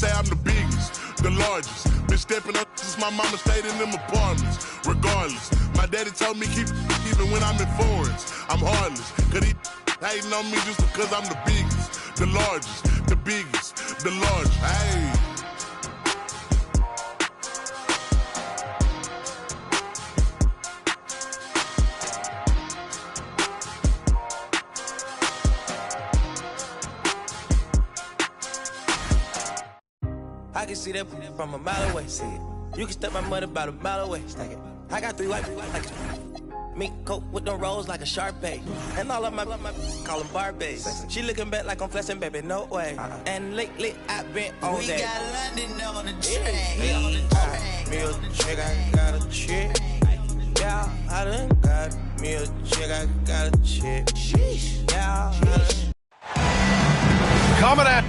say I'm the biggest, the largest. Been stepping up since my mama stayed in them apartments. Regardless, my daddy told me keep even when I'm in foreigns. I'm heartless, cause he hating on me just because I'm the biggest, the largest, the biggest, the largest. Hey. I can see that from a mile away. See it. You can step my money about a mile away. Stack it. I got 3 white like mink coat with them rolls like a Sharpay. And all of my call them Barbies. She looking back like I'm flexing, baby, no way. And lately I've been on we that. We got London on the train. Me a chick, I got a chick. Yeah, I done got me a chick, I got a chick. Yeah, I done. Coming at.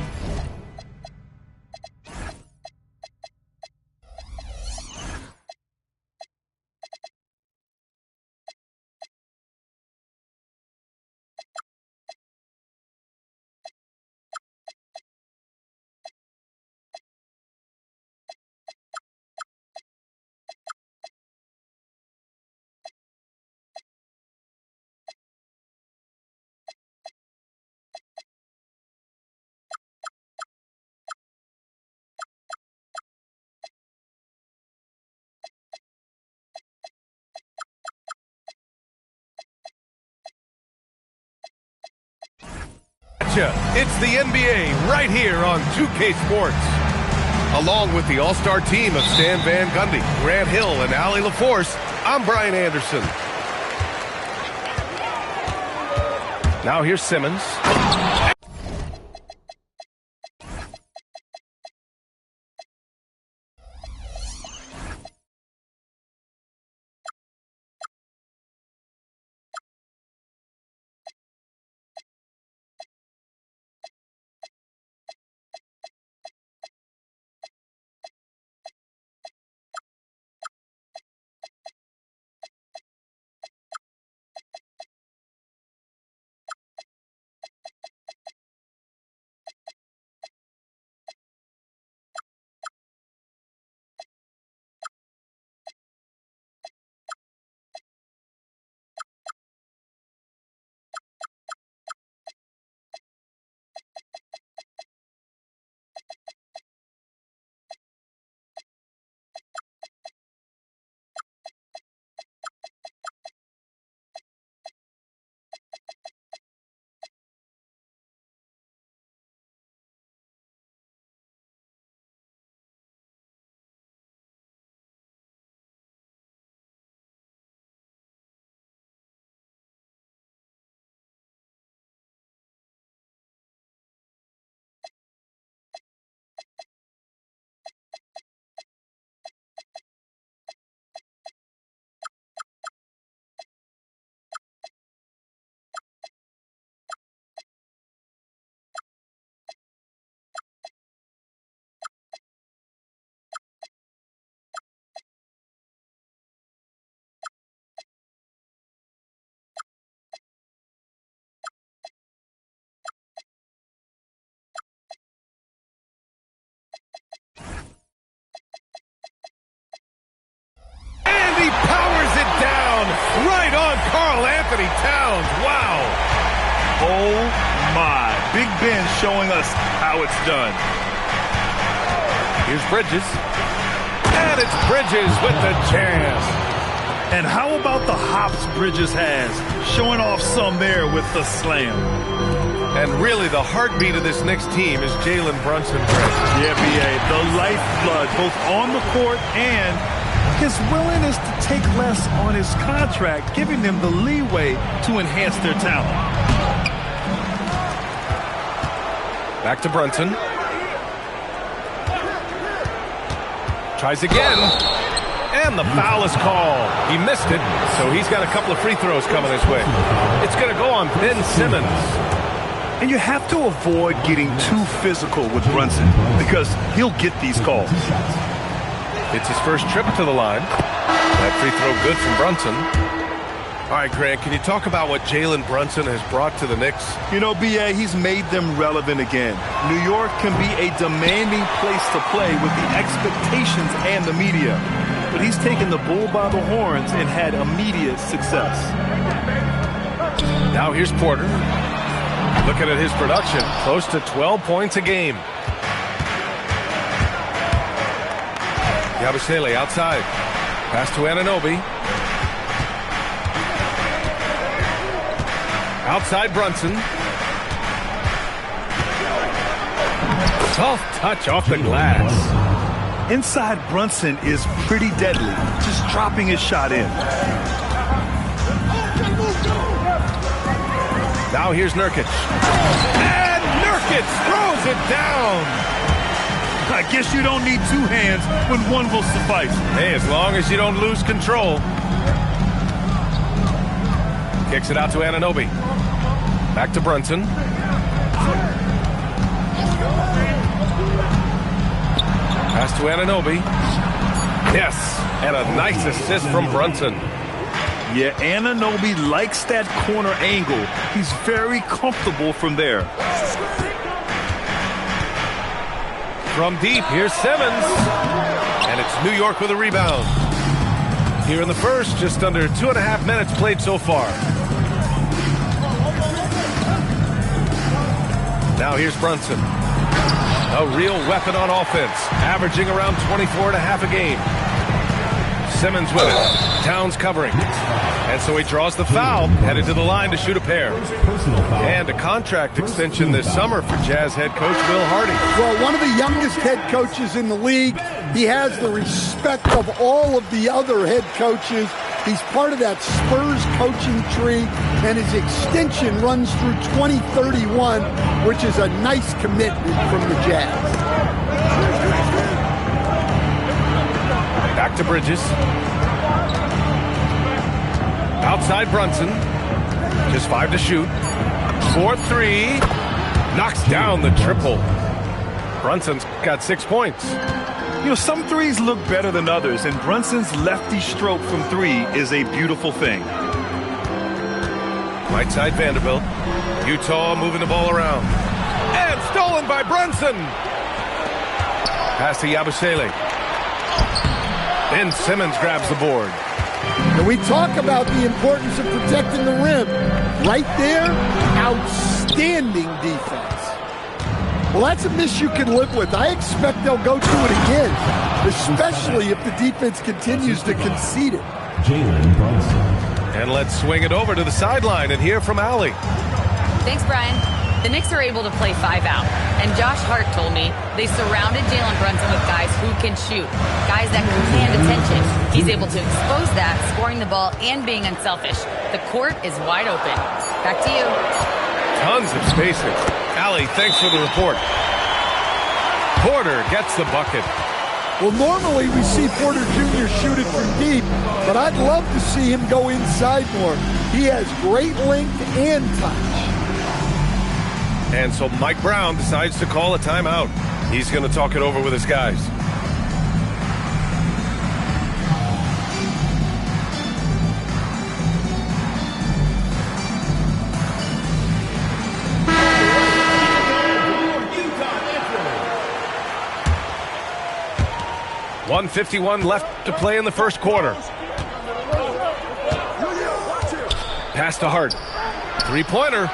It's the NBA right here on 2K Sports. Along with the all-star team of Stan Van Gundy, Grant Hill, and Allie LaForce, I'm Brian Anderson. Now here's Simmons. Right on Karl Anthony Towns. Wow. Oh, my. Big Ben showing us how it's done. Here's Bridges. And it's Bridges with the jam. And how about the hops Bridges has? Showing off some there with the slam. And really, the heartbeat of this next team is Jalen Brunson. Yeah, B.A. The lifeblood, both on the court and his willingness to take less on his contract, giving them the leeway to enhance their talent. Back to Brunson. Tries again. And the foul is called. He missed it, so he's got a couple of free throws coming his way. It's going to go on Ben Simmons. And you have to avoid getting too physical with Brunson because he'll get these calls. It's his first trip to the line. That free throw good from Brunson. All right, Grant, can you talk about what Jalen Brunson has brought to the Knicks? You know, B.A., he's made them relevant again. New York can be a demanding place to play with the expectations and the media. But he's taken the bull by the horns and had immediate success. Now here's Porter. Looking at his production, close to 12 points a game. Yabusele outside. Pass to Anunoby. Outside Brunson. Soft touch off the glass. Inside Brunson is pretty deadly, just dropping his shot in. Now here's Nurkic. And Nurkic throws it down. I guess you don't need two hands when one will suffice. Hey, as long as you don't lose control. Kicks it out to Anunoby. Back to Brunson. Pass to Anunoby. Yes, and a nice assist from Brunson. Yeah, Anunoby likes that corner angle. He's very comfortable from there. From deep, here's Simmons. And it's New York with a rebound. Here in the first, just under 2.5 minutes played so far. Now here's Brunson. A real weapon on offense, averaging around 24.5 a game. Simmons with it. Towns covering. And so he draws the foul, headed to the line to shoot a pair. And a contract extension this summer for Jazz head coach Will Hardy. Well, one of the youngest head coaches in the league. He has the respect of all of the other head coaches. He's part of that Spurs coaching tree, and his extension runs through 2031, which is a nice commitment from the Jazz. Back to Bridges. Outside Brunson. Just 5 to shoot. 4-3. Knocks down the triple. Brunson's got 6 points. You know, some threes look better than others, and Brunson's lefty stroke from three is a beautiful thing. Right side Vanderbilt. Utah moving the ball around. And stolen by Brunson. Pass to Yabusele. Ben Simmons grabs the board. And we talk about the importance of protecting the rim. Right there, outstanding defense. Well, that's a miss you can live with. I expect they'll go to it again, especially if the defense continues to concede it. And let's swing it over to the sideline and hear from Allie. Thanks, Brian. The Knicks are able to play 5 out, and Josh Hart told me they surrounded Jalen Brunson with guys who can shoot, guys that command attention. He's able to expose that, scoring the ball and being unselfish. The court is wide open. Back to you. Tons of spacing. Allie, thanks for the report. Porter gets the bucket. Well, normally we see Porter Jr. shoot it from deep, but I'd love to see him go inside more. He has great length and touch. And so Mike Brown decides to call a timeout. He's going to talk it over with his guys. .151 left to play in the first quarter. Pass to Hart. Three-pointer.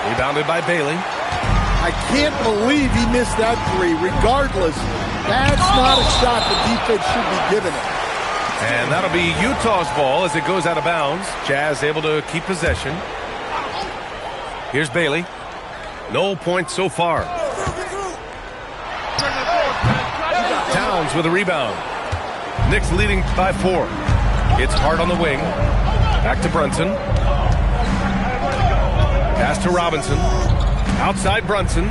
Rebounded by Bailey. I can't believe he missed that three. Regardless, that's not a shot the defense should be giving it. And that'll be Utah's ball as it goes out of bounds. Jazz able to keep possession. Here's Bailey. No points so far. Towns with a rebound. Knicks leading by 4. It's Hart on the wing. Back to Brunson. Pass to Robinson. Outside Brunson.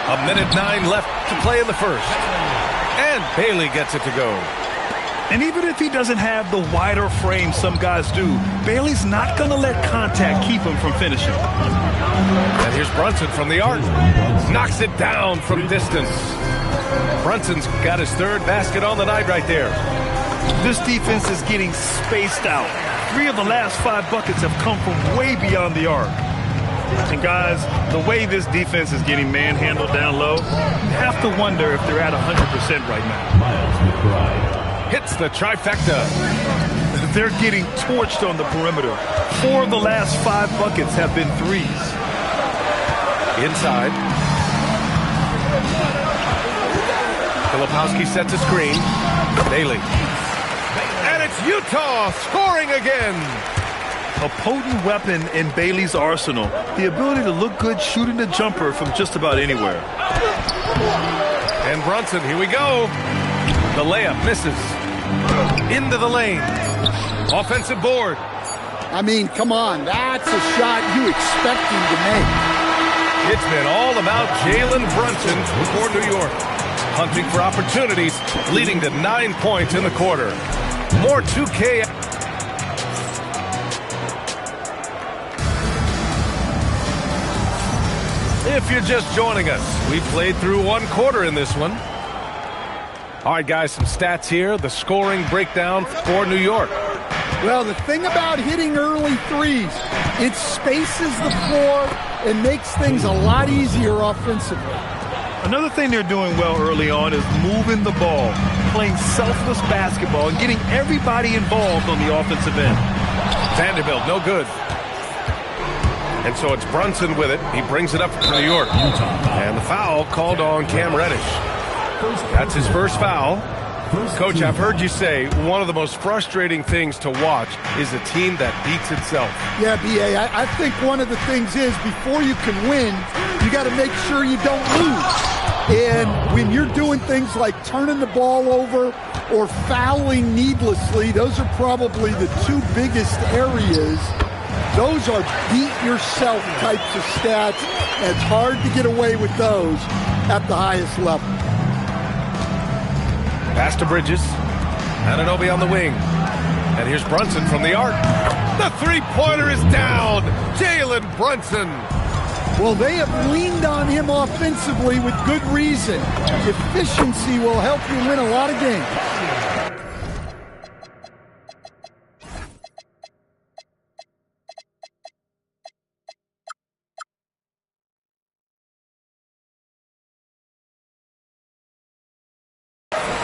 A minute 9 left to play in the first. And Bailey gets it to go. And even if he doesn't have the wider frame some guys do, Bailey's not going to let contact keep him from finishing. And here's Brunson from the arc. Knocks it down from distance. Brunson's got his third basket on the night right there. This defense is getting spaced out. 3 of the last 5 buckets have come from way beyond the arc. And guys, the way this defense is getting manhandled down low, you have to wonder if they're at 100% right now. Hits the trifecta. They're getting torched on the perimeter. 4 of the last 5 buckets have been threes. Inside. Filipowski sets a screen. Bailey. And it's Utah scoring again. A potent weapon in Bailey's arsenal. The ability to look good shooting the jumper from just about anywhere. And Brunson, here we go. The layup misses. Into the lane. Offensive board. I mean, come on. That's a shot you expect him to make. It's been all about Jalen Brunson for New York. Hunting for opportunities, leading to 9 points in the quarter. More 2K. If you're just joining us, we played through 1 quarter in this one. All right, guys, some stats here. The scoring breakdown for New York. Well, the thing about hitting early threes, it spaces the floor and makes things a lot easier offensively. Another thing they're doing well early on is moving the ball, playing selfless basketball, and getting everybody involved on the offensive end. Vanderbilt, no good. And so it's Brunson with it. He brings it up for New York. And the foul called on Cam Reddish. That's his first foul. Coach, I've heard you say one of the most frustrating things to watch is a team that beats itself. Yeah, B.A., I think one of the things is before you can win, you got to make sure you don't lose. And when you're doing things like turning the ball over or fouling needlessly, those are probably the 2 biggest areas. Those are beat-yourself types of stats. And it's hard to get away with those at the highest level. Pass to Bridges. Anunoby on the wing. And here's Brunson from the arc. The three-pointer is down. Jalen Brunson. Well, they have leaned on him offensively with good reason. Efficiency will help you win a lot of games.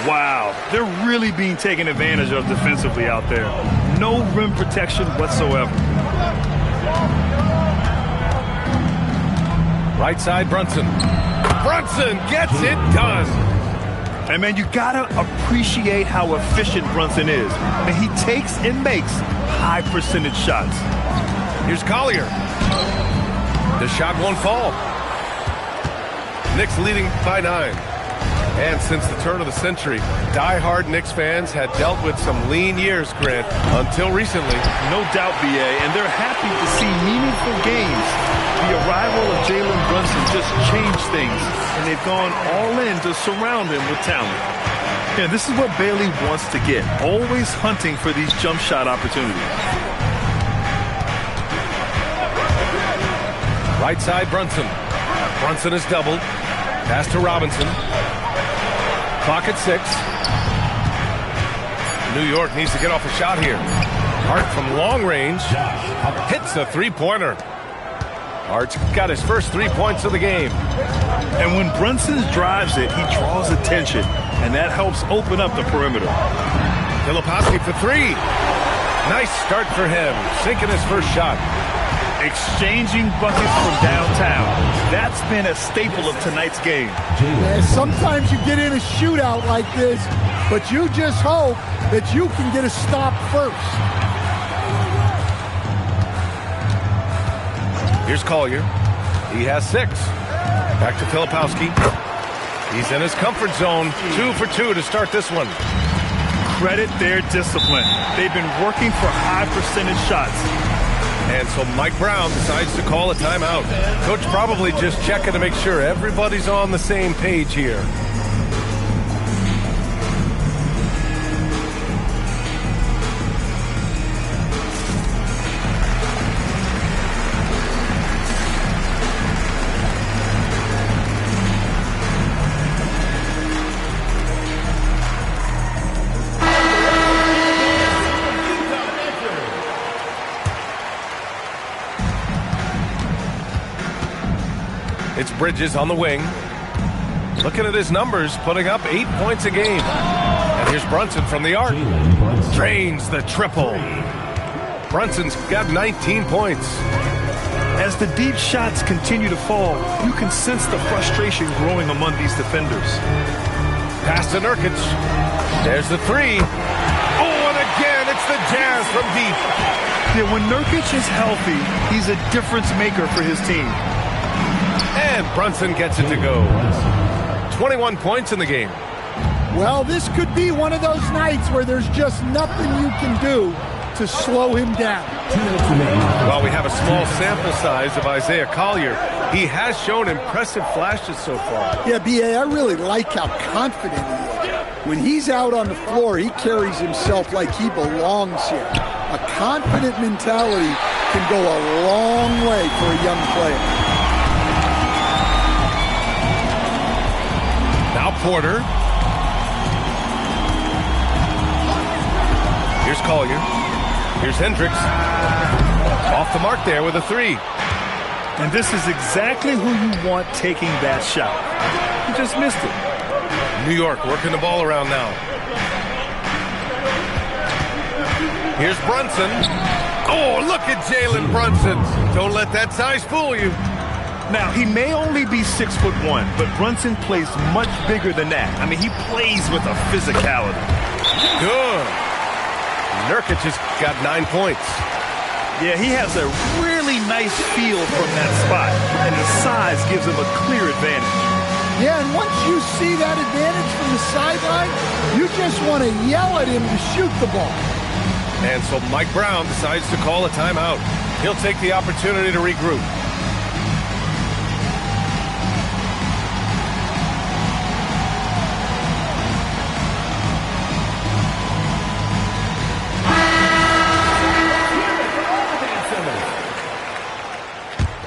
Wow, they're really being taken advantage of defensively out there. No rim protection whatsoever. Right side, Brunson. Brunson gets it done. And, man, you got to appreciate how efficient Brunson is. I mean, he takes and makes high-percentage shots. Here's Collier. The shot won't fall. Knicks leading by 9. And since the turn of the century, die-hard Knicks fans had dealt with some lean years, Grant, until recently. No doubt, B.A., and they're happy to see meaningful games. The arrival of Jalen Brunson just changed things, and they've gone all in to surround him with talent. Yeah, this is what Bailey wants to get, always hunting for these jump shot opportunities. Right side, Brunson. Brunson is doubled. Pass to Robinson. Clock at 6. New York needs to get off a shot here. Hart from long range hits a three-pointer. Hart's got his first 3 points of the game. And when Brunson drives it, he draws attention, and that helps open up the perimeter. Filipowski for 3. Nice start for him, sinking his first shot. Exchanging buckets from downtown. That's been a staple of tonight's game. Yeah, sometimes you get in a shootout like this, but you just hope that you can get a stop first. Here's Collier. He has 6. Back to Filipowski. He's in his comfort zone. 2 for 2 to start this one. Credit their discipline. They've been working for high percentage shots. And so Mike Brown decides to call a timeout. Coach probably just checking to make sure everybody's on the same page here. It's Bridges on the wing. Looking at his numbers, putting up 8 points a game. And here's Brunson from the arc. Drains the triple. Brunson's got 19 points. As the deep shots continue to fall, you can sense the frustration growing among these defenders. Pass to Nurkic. There's the three. Oh, and again, it's the Jazz from deep. Yeah, when Nurkic is healthy, he's a difference maker for his team. And Brunson gets it to go. 21 points in the game. Well, this could be one of those nights where there's just nothing you can do to slow him down. While we have a small sample size of Isaiah Collier, he has shown impressive flashes so far. Yeah, B.A., I really like how confident he is. When he's out on the floor, he carries himself like he belongs here. A confident mentality can go a long way for a young player. Now Porter. Here's Collier. Here's Hendricks. Off the mark there with a three. And this is exactly who you want taking that shot. He just missed it. New York working the ball around now. Here's Brunson. Oh, look at Jalen Brunson. Don't let that size fool you. Now, he may only be 6'1", but Brunson plays much bigger than that. I mean, he plays with a physicality. Good. Nurkic has got 9 points. Yeah, he has a really nice feel from that spot, and the size gives him a clear advantage. Yeah, and once you see that advantage from the sideline, you just want to yell at him to shoot the ball. And so Mike Brown decides to call a timeout. He'll take the opportunity to regroup.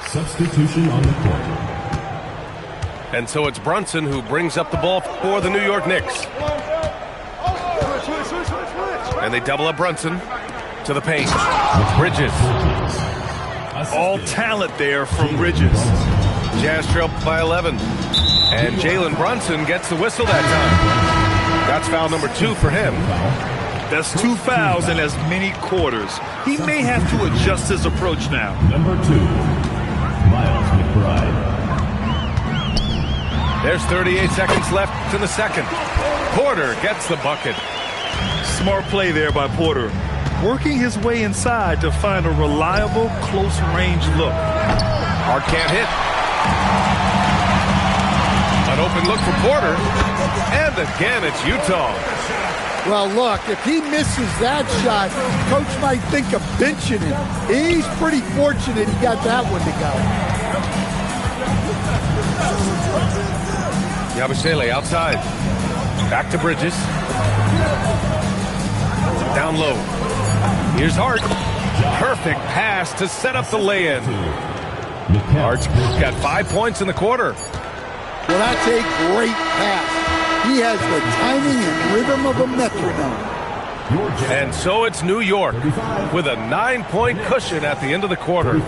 Substitution on the court. And so it's Brunson who brings up the ball for the New York Knicks. And they double up Brunson to the paint. Bridges. All talent there from Bridges. Jazz trail by 11. And Jalen Brunson gets the whistle that time. That's foul number 2 for him. That's 2 fouls in as many quarters. He may have to adjust his approach now. Number 2, Miles McBride. There's 38 seconds left in the second. Porter gets the bucket. Smart play there by Porter. Working his way inside to find a reliable, close-range look. Hart can't hit. An open look for Porter. And again, it's Utah. Well, look, if he misses that shot, coach might think of benching him. He's pretty fortunate he got that one to go. Yabusele outside. Back to Bridges. Down low. Here's Hart. Perfect pass to set up the lay-in. Hart's got 5 points in the quarter. Well, that's a great pass. He has the timing and rhythm of a metronome. And so it's New York with a 9-point cushion at the end of the quarter.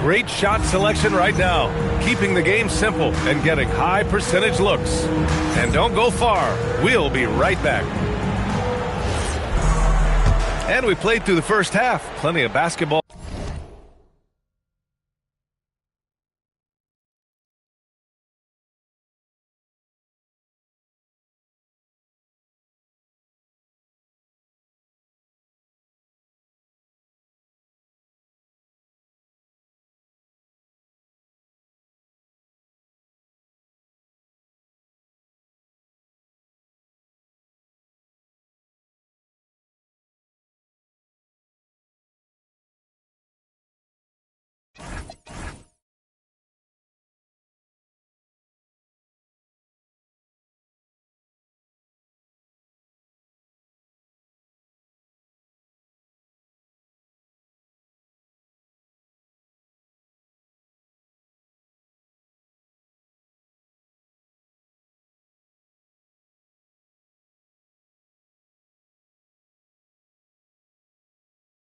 Great shot selection right now, keeping the game simple and getting high percentage looks. And don't go far. We'll be right back. And we played through the first half. Plenty of basketball.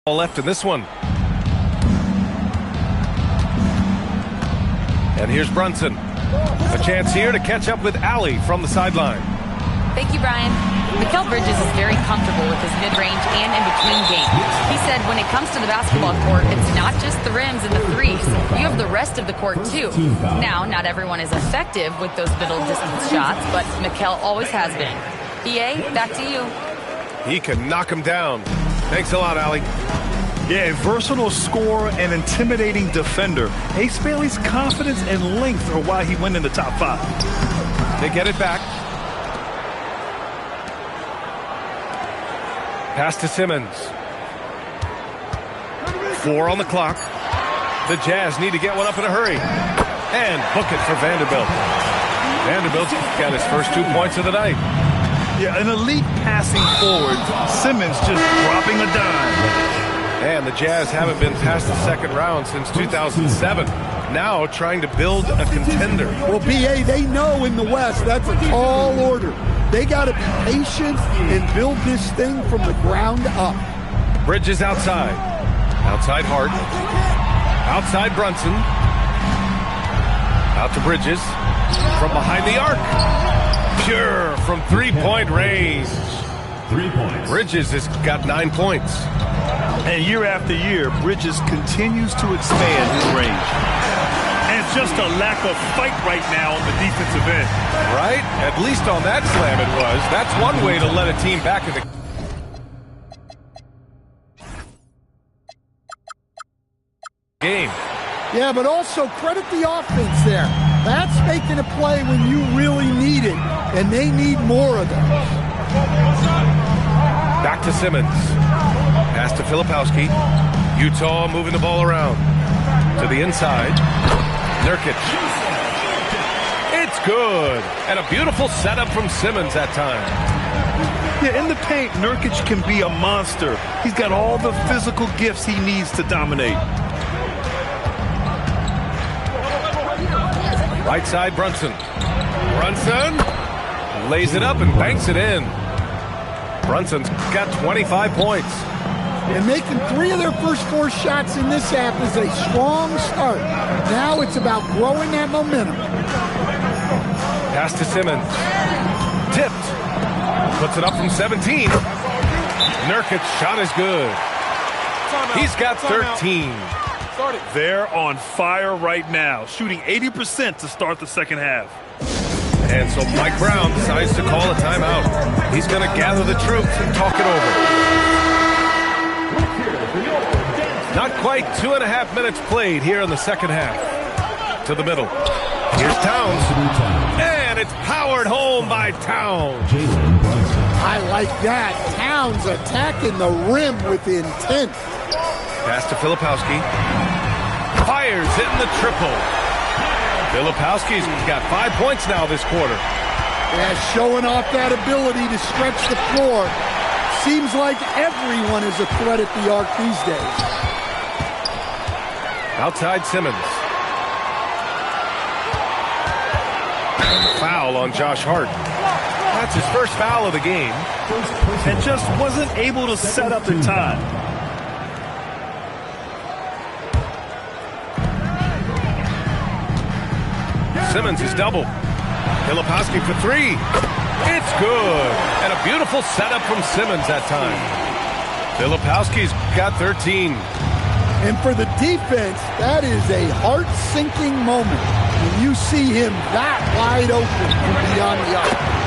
Left in this one. And here's Brunson. A chance here to catch up with Allie from the sideline. Thank you, Brian. Mikal Bridges is very comfortable with his mid-range and in-between game. He said when it comes to the basketball court, it's not just the rims and the threes. You have the rest of the court, too. Now, not everyone is effective with those middle-distance shots, but Mikal always has been. BA, back to you. He can knock him down. Thanks a lot, Allie. Yeah, a versatile scorer and intimidating defender. Ace Bailey's confidence and length are why he went in the top 5. They get it back. Pass to Simmons. 4 on the clock. The Jazz need to get one up in a hurry. And book it for Vanderbilt. Vanderbilt's got his first 2 points of the night. Yeah, an elite passing forward. Simmons just dropping a dime. And the Jazz haven't been past the second round since 2007. Now trying to build a contender. Well, BA, they know in the West that's a tall order. They got to be patient and build this thing from the ground up. Bridges outside. Outside Hart. Outside Brunson. Out to Bridges. From behind the arc. Pure from three-point range. 3 points. Bridges has got 9 points. And year after year, Bridges continues to expand his range. And just a lack of fight right now on the defensive end. Right? At least on that slam it was. That's one way to let a team back in the game. Yeah, but also credit the offense there. That's making a play when you really need it, and they need more of those. Back to Simmons. Pass to Filipowski. Utah moving the ball around. To the inside. Nurkic. It's good. And a beautiful setup from Simmons that time. Yeah, in the paint, Nurkic can be a monster. He's got all the physical gifts he needs to dominate. Right side, Brunson. Brunson lays it up and banks it in. Brunson's got 25 points. And making 3 of their first 4 shots in this half is a strong start. Now it's about growing that momentum. Pass to Simmons. Tipped. Puts it up from 17. Nurkic's shot is good. He's got 13. They're on fire right now, shooting 80% to start the second half. And so Mike Brown decides to call a timeout. He's going to gather the troops and talk it over. Not quite 2.5 minutes played here in the second half. To the middle. Here's Towns. And it's powered home by Towns. I like that. Towns attacking the rim with intent. Pass to Filipowski. Fires, hitting the triple. Filipowski's got 5 points now this quarter. Yeah, showing off that ability to stretch the floor. Seems like everyone is a threat at the arc these days. Outside Simmons. And foul on Josh Hart. That's his first foul of the game. And just wasn't able to set up in time. Simmons is double. Filipowski for 3. It's good. And a beautiful setup from Simmons that time. Filipowski's got 13. And for the defense, that is a heart-sinking moment when you see him that wide open from beyond the arc.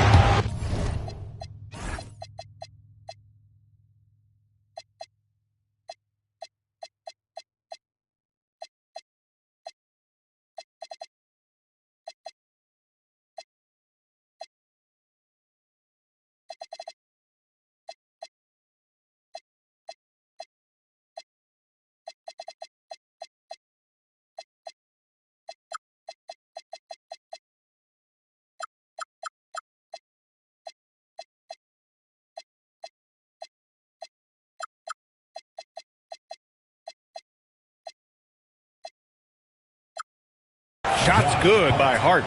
Shots good by Hart.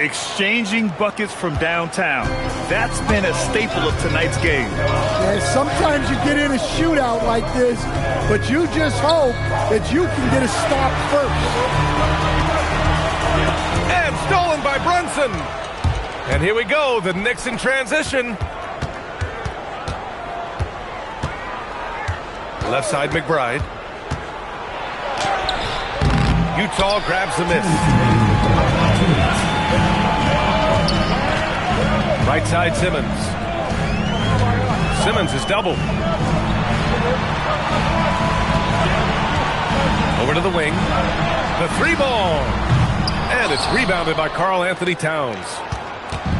Exchanging buckets from downtown. That's been a staple of tonight's game. Yeah, sometimes you get in a shootout like this, but you just hope that you can get a stop first. And Brunson. And here we go, the Knicks in transition. Left side, McBride. Utah grabs the miss. Right side, Simmons. Simmons is doubled. Over to the wing. The three ball. And it's rebounded by Karl Anthony Towns.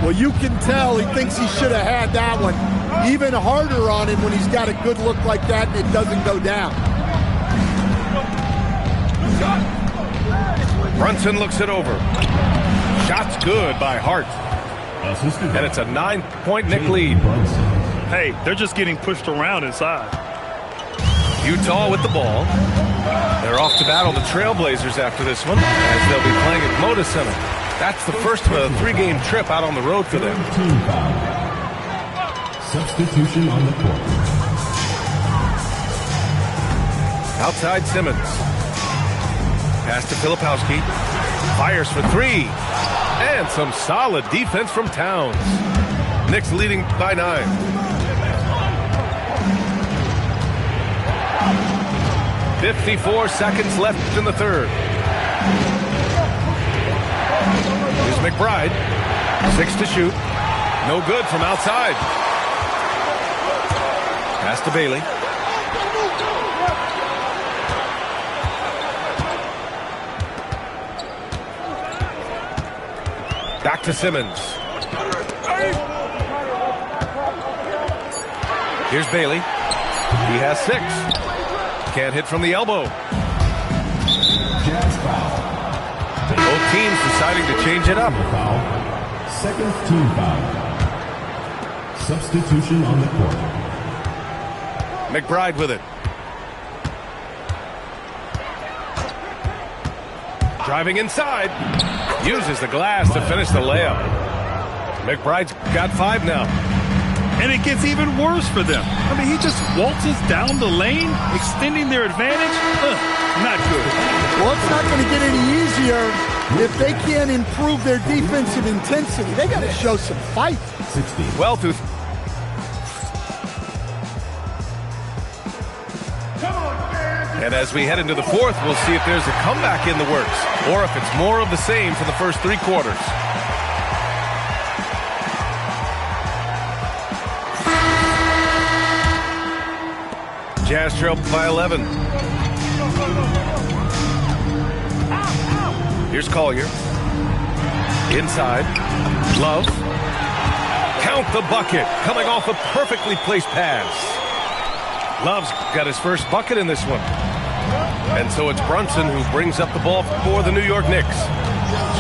Well, you can tell he thinks he should have had that one. Even harder on him when he's got a good look like that and it doesn't go down. Brunson looks it over. Shot's good by Hart. And it's a 9-point Knick lead. Hey, they're just getting pushed around inside. Utah with the ball. They're off to battle the Trailblazers after this one, as they'll be playing at Moda Center. That's the first of a 3-game trip out on the road for them. Substitution on the court. Outside Simmons. Pass to Filipowski. Fires for three. And some solid defense from Towns. Knicks leading by 9. 54 seconds left in the third. Here's McBride. 6 to shoot. No good from outside. Pass to Bailey. Back to Simmons. Here's Bailey. He has 6. Can't hit from the elbow. Both teams deciding to change it up. Second team foul. Substitution on the court. McBride with it. Driving inside. Uses the glass to finish the layup. McBride's got 5 now. And it gets even worse for them. I mean, he just waltzes down the lane, extending their advantage. Not good. Well, it's not going to get any easier if they can't improve their defensive intensity. They got to show some fight. 60. Well, through. And as we head into the fourth, we'll see if there's a comeback in the works, or if it's more of the same for the first 3 quarters. Jazz trail by 11. Here's Collier. Inside. Love. Count the bucket. Coming off a perfectly placed pass. Love's got his first bucket in this one. And so it's Brunson who brings up the ball for the New York Knicks.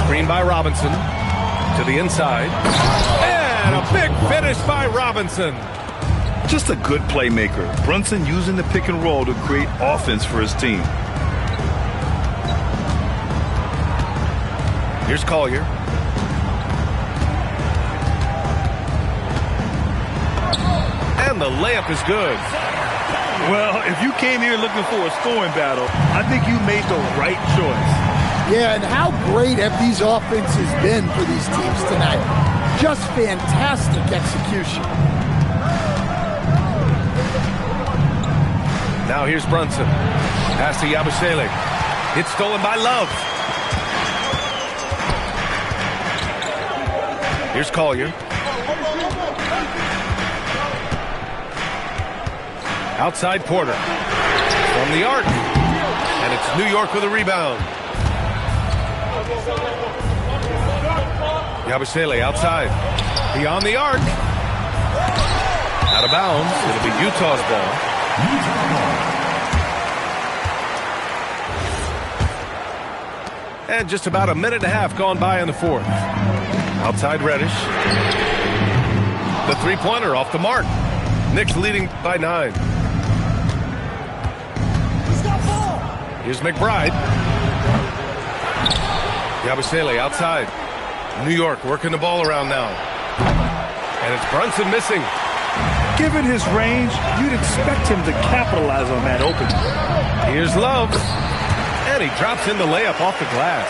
Screen by Robinson. To the inside. And a big finish by Robinson. Just a good playmaker. Brunson using the pick and roll to create offense for his team. Here's Collier. And the layup is good. Well, if you came here looking for a scoring battle, I think you made the right choice. Yeah, and how great have these offenses been for these teams tonight? Just fantastic execution. Now here's Brunson. Pass to Yabusele. It's stolen by Love. Here's Collier. Outside Porter. From the arc. And it's New York with a rebound. Yabusele outside. Beyond the arc. Out of bounds. It'll be Utah's ball. And just about a minute and a half gone by in the fourth. Outside Reddish. The three-pointer off the mark. Knicks leading by 9. Here's McBride. Yabusele outside. New York working the ball around now. And it's Brunson missing. Given his range, you'd expect him to capitalize on that opening. Here's Love. And he drops in the layup off the glass.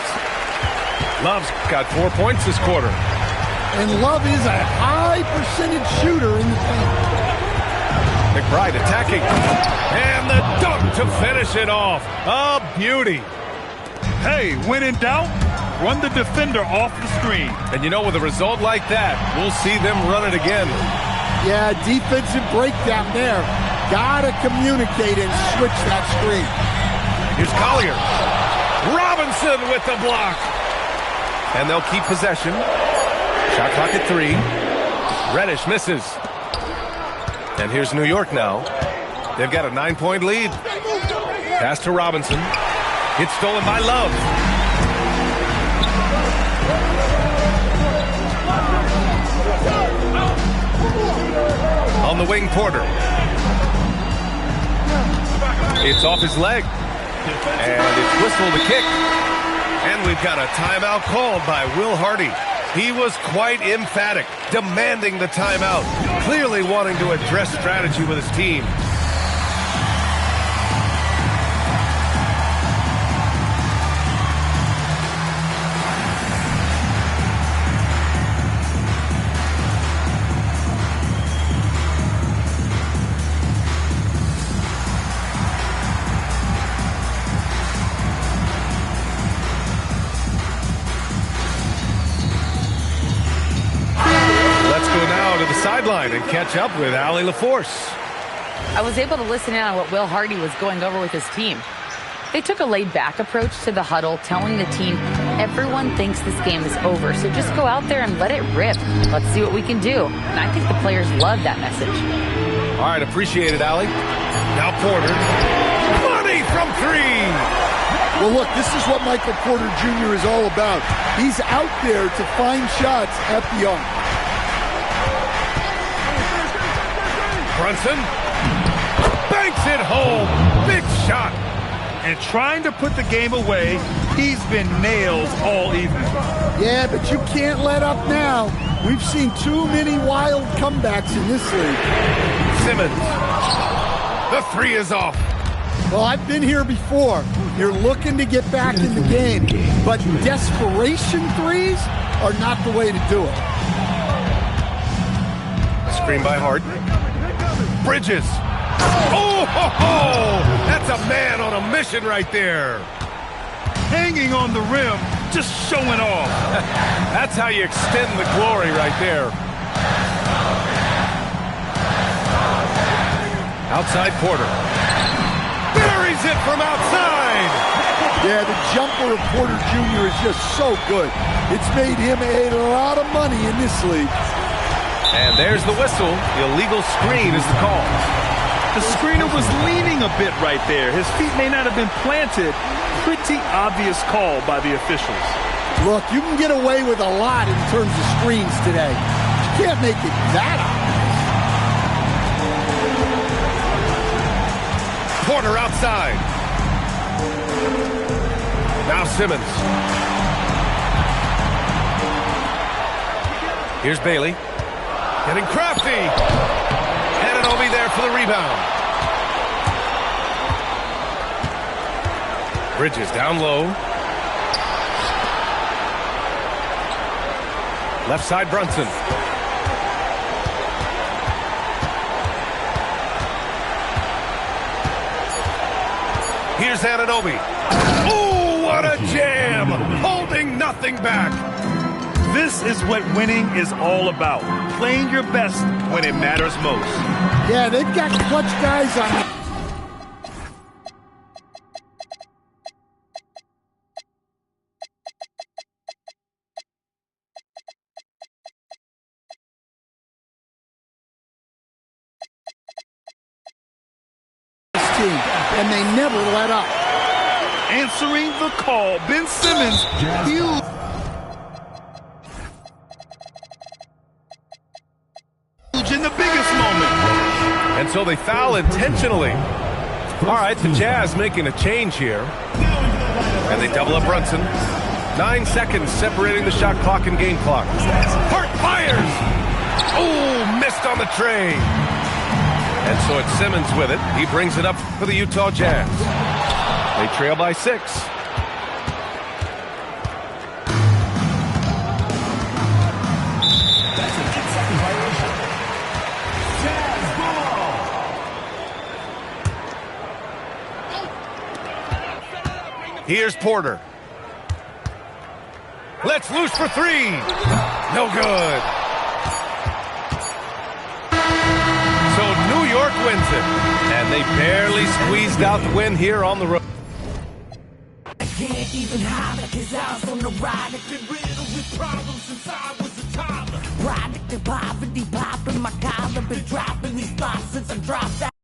Love's got 4 points this quarter. And Love is a high percentage shooter in the paint. McBride attacking. And the dunk to finish it off. A beauty. Hey, when in doubt, run the defender off the screen. And you know, with a result like that, we'll see them run it again. Yeah, defensive breakdown there. Gotta communicate and switch that screen. Here's Collier. Robinson with the block. And they'll keep possession. Shot clock at 3. Reddish misses. And here's New York now. They've got a 9-point lead. Pass to Robinson. It's stolen by Love. On the wing, Porter. It's off his leg. And it's whistled to kick. And we've got a timeout called by Will Hardy. He was quite emphatic, demanding the timeout, clearly wanting to address strategy with his team. Sideline and catch up with Allie LaForce. I was able to listen in on what Will Hardy was going over with his team. They took a laid-back approach to the huddle, telling the team, everyone thinks this game is over, so just go out there and let it rip. Let's see what we can do. And I think the players love that message. All right, appreciate it, Allie. Now Porter. Money from 3. Well, look, this is what Michael Porter Jr. is all about. He's out there to find shots at the arc. Brunson banks it home. Big shot. And trying to put the game away, he's been nailed all evening. Yeah, but you can't let up now. We've seen too many wild comebacks in this league. Simmons. The 3 is off. Well, I've been here before. You're looking to get back in the game, but desperation threes are not the way to do it. Screen by Hart. Bridges. Oh, ho, ho! That's a man on a mission right there. Hanging on the rim, just showing off. That's how you extend the glory right there. Outside Porter. Buries it from outside. Yeah, the jumper of Porter Jr. is just so good. It's made him a lot of money in this league. And there's the whistle. The illegal screen is the call. The screener was leaning a bit right there. His feet may not have been planted. Pretty obvious call by the officials. Look, you can get away with a lot in terms of screens today. You can't make it that obvious. Porter outside. Now Simmons. Here's Bailey. Getting crafty. Anunoby there for the rebound. Bridges down low. Left side Brunson. Here's Anunoby. Oh, what a jam! Holding nothing back. This is what winning is all about. Playing your best when it matters most. Yeah, they've got clutch guys on the... team, and they never let up. Answering the call, Ben Simmons, huge. In the biggest moment. And so they foul intentionally. All right, the Jazz making a change here. And they double up Brunson. 9 seconds separating the shot clock and game clock. Hart fires! Oh, missed on the tray. And so it's Simmons with it. He brings it up for the Utah Jazz. They trail by 6. Here's Porter. Let's loose for three. No good. So New York wins it, and they barely squeezed out the win here on the road. I can't even hide it, 'cause I was on the ride. I've been riddled with problems since I was a toddler. Product of poverty, popping my collar, been dropping these thoughts since I dropped out.